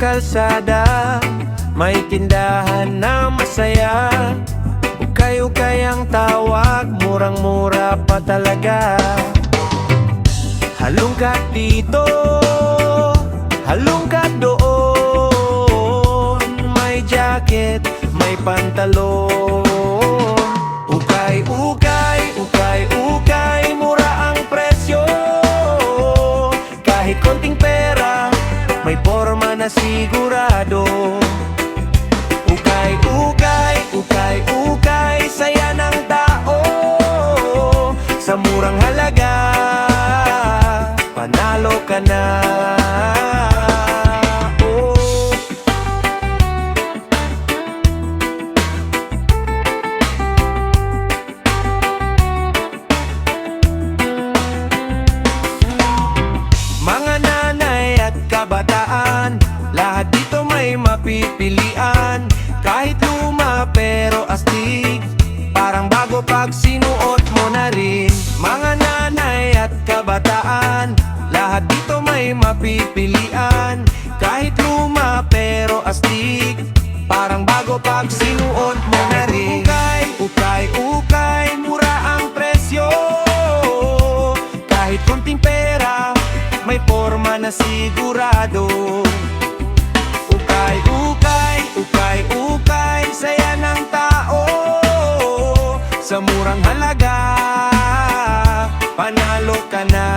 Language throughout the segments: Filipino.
kalsada, may tindahan na masaya. Ukay-ukay ang tawag, murang-mura pa talaga. Halungkat dito, halungkat doon, may jacket, may pantalon. Ukay-ukay, ukay-ukay, mura ang presyo. Kahit konting pera, may porma na sigurado. Ukay-ukay, ukay-ukay, saya ng tao. Sa murang halaga, panalo ka na. Mga nanay at kabataan, lahat dito may mapipilian. Kahit luma pero astig, parang bago pag sinuot mo na rin. Mga nanay at kabataan, lahat dito may mapipilian. Kahit luma pero astig, parang bago pag sinuot mo na rin. Ukay, ukay, ukay, mura ang presyo. Kahit konting pera, may porma na sigurado. Ukay, ukay, ukay, ukay, saya ng tao. Sa murang halaga, panalo ka na.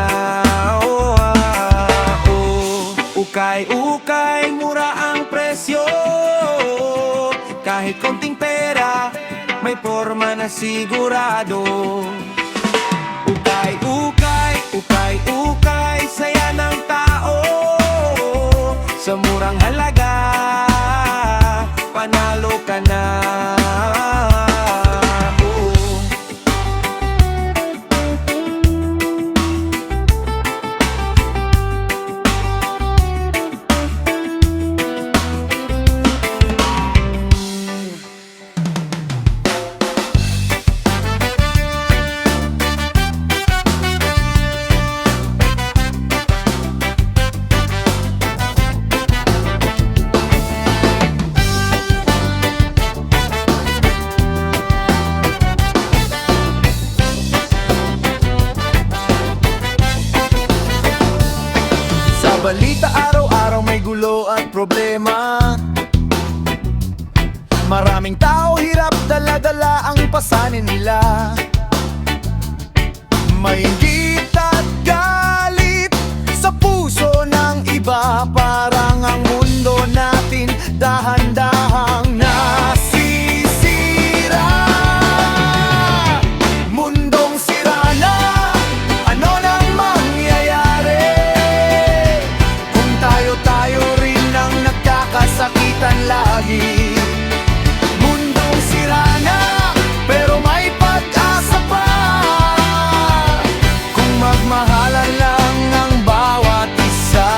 Ukay, ukay, mura ang presyo. Kahit konting pera, may porma na sigurado. Ukay, ukay, ukay, ukay, saya ng tao. Sa murang halaga, panalo ka na. Balita araw-araw may gulo at problema. Maraming tao hirap dala-dala ang pasanin nila. May inggit at galit sa puso ng iba. Parang ang mundo natin dahan-dahang nasisira. Mundong sira na, ano nang mangyayari? Tayo rin ang nagkakasakitan lagi. Mundong sira na, pero may pag-asa pa. Kung magmahalan lang ang bawat isa.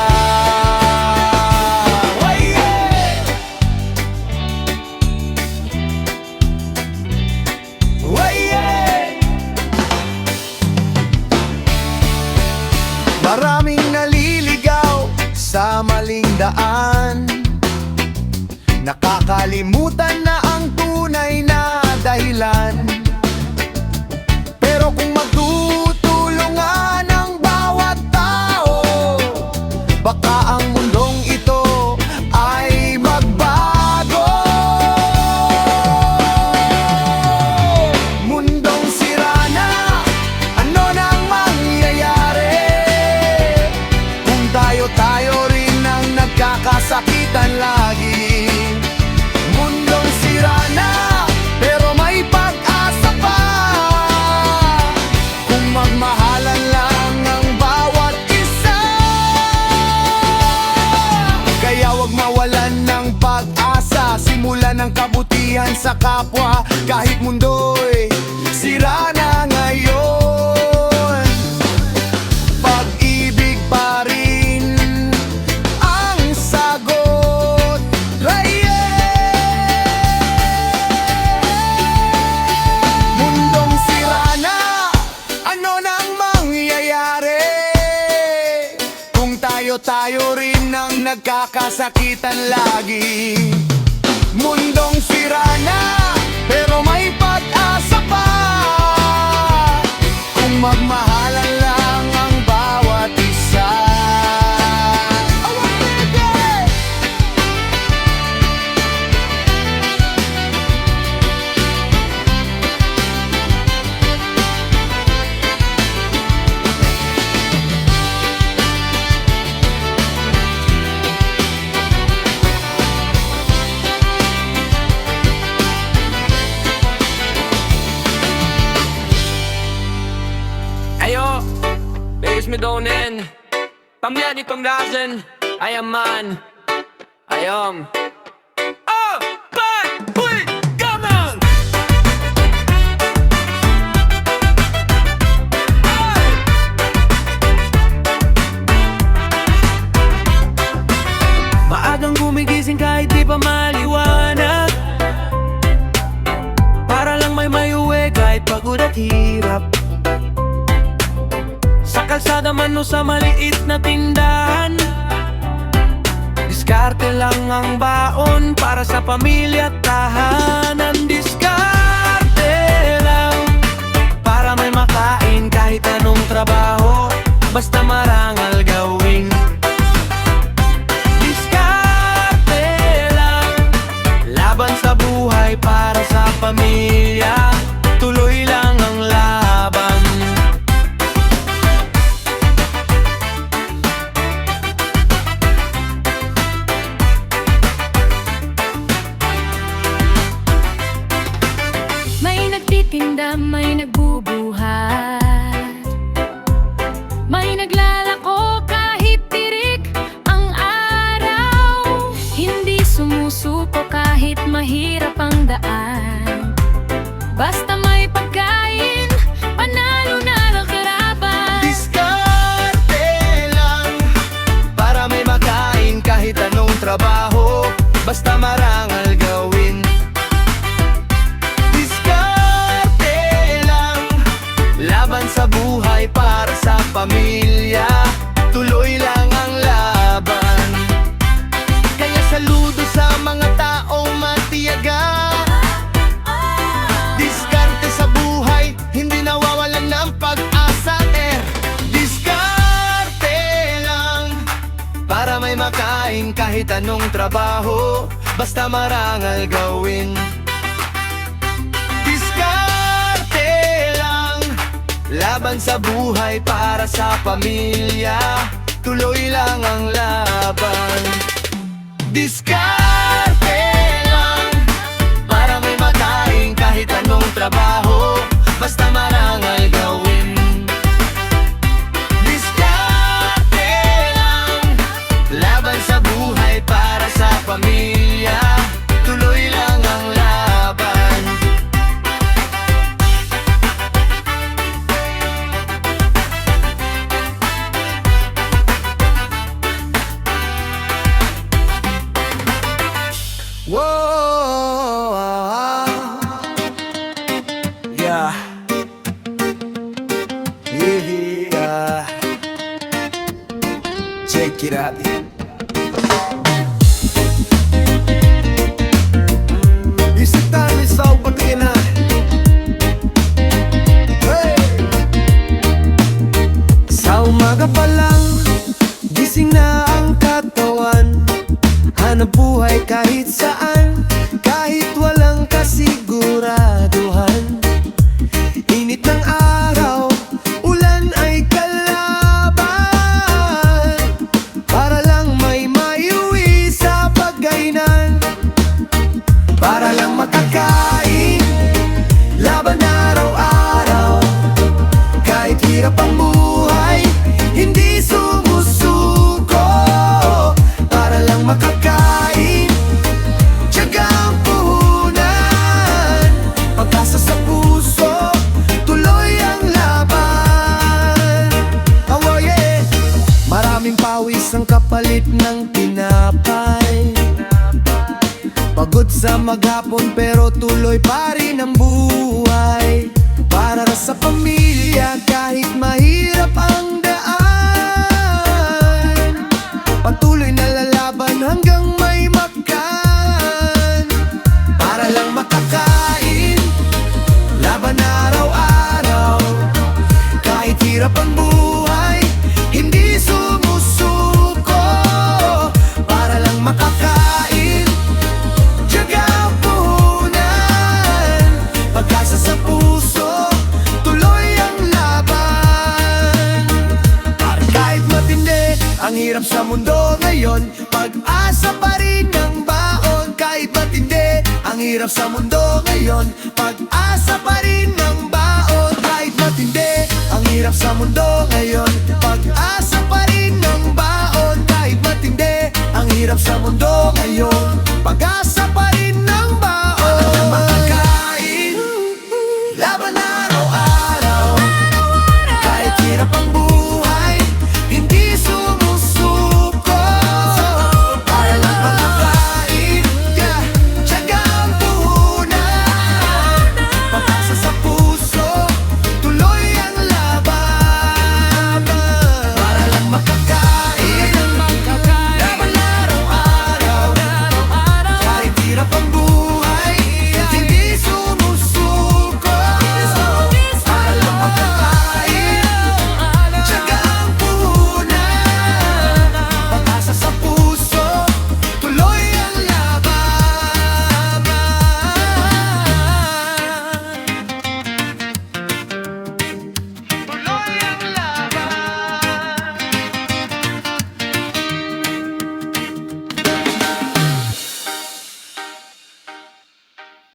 Maraming naliligaw sa maling daan, nakakalimutan na ang tunay na dahilan. Pero kung magtutulungan ang bawat tao, baka ang mundong ito ay magbago. Mundong sira na, ano nang mangyayari? Kung tayo rin ang nagkakasakitan lagi. Mundong sira na, pero may pag-asa pa. Kung magmahalan lang ang bawat isa. Kaya wag mawalan ng pag-asa, simulan ng kabutihan sa kapwa. Kahit mundo'y sira na ngayon, pag-ibig pa rin ang sagot. Mundong sira na, ano nang mangyayari? Kung tayo rin ang nagkakasakitan lagi. Mundong sira na, pero may pag-asa pa. Kung magmahalan lang ang bawat isa. Ayo, bigis mi donen. Pamilya nitong lasen, ayaman. Ayom. Oh, bad, uy, gaman! Maagang gumigising kahit di pa maliwanag, para lang may mayuwi kahit pagod at hirap. Sa kalsada man o sa maliit na tindahan, diskarte lang ang baon para sa pamilya at tahanan. Diskarte lang para may makain kahit anong trabaho, basta marangal gawin. Diskarte lang, laban sa buhay para sa pamilya, tuloy lang ang laban. May nagtitinda, may nagbubuhat, may naglalako kahit tirik ang araw. Hindi sumusuko kahit mahirap ang daan, basta may pagkain, panalo na lang karaban. Diskarte lang para may makain kahit anong trabaho, basta marangal gawin. Diskarte lang, laban sa buhay para sa pamilya, tuloy lang ang laban. Kaya saludo sa mga taong matiyaga. Diskarte sa buhay, hindi nawawalan ng pag-asa. Diskarte lang para may makain kahit anong trabaho, basta marangal gawin. Diskarte lang, laban sa buhay para sa pamilya, tuloy lang ang laban. Diskarte lang para may makain kahit anong trabaho, basta marangal gawin. Diskarte lang, laban sa buhay para sa pamilya, tuloy lang ang laban. Whoa, yeah, yeah, check it out. Isitan ni sa patina. Hey! Sa umaga pa lang, gising na ang katawan, hanap buhay kahit saan, kahit walang kasiguraduhan. Init ng araw, ulan ay kalaban, para lang may maiuwi sa pagkainan, para lang makakain, laban araw-araw. Kahit hirap ang buhay, hindi sumusuko, para lang makakain, tiyaga ang puhunan, pag-asa sa puso, tuloy ang laban. Oh yeah, maraming pawis ang kapalit ng tinapay, pagod sa maghapon pero tuloy pa rin ang buhay, para sa pamilya kahit mahirap ang daan, patuloy na lalaban Mahirap ang buhay, hindi sumusuko para lang makakain. Tiyaga puhunan, pag-asa sa puso, tuloy ang laban. At kahit matindi ang hirap sa mundo ngayon, pag-asa pa rin ang baon. Kahit matindi ang hirap sa mundo ngayon, pag-asa pa rin ang baon. Kahit matindi ang hirap sa mundo ngayon, pag-asa pa rin ang baon. Kahit matindi ang hirap sa mundo ngayon,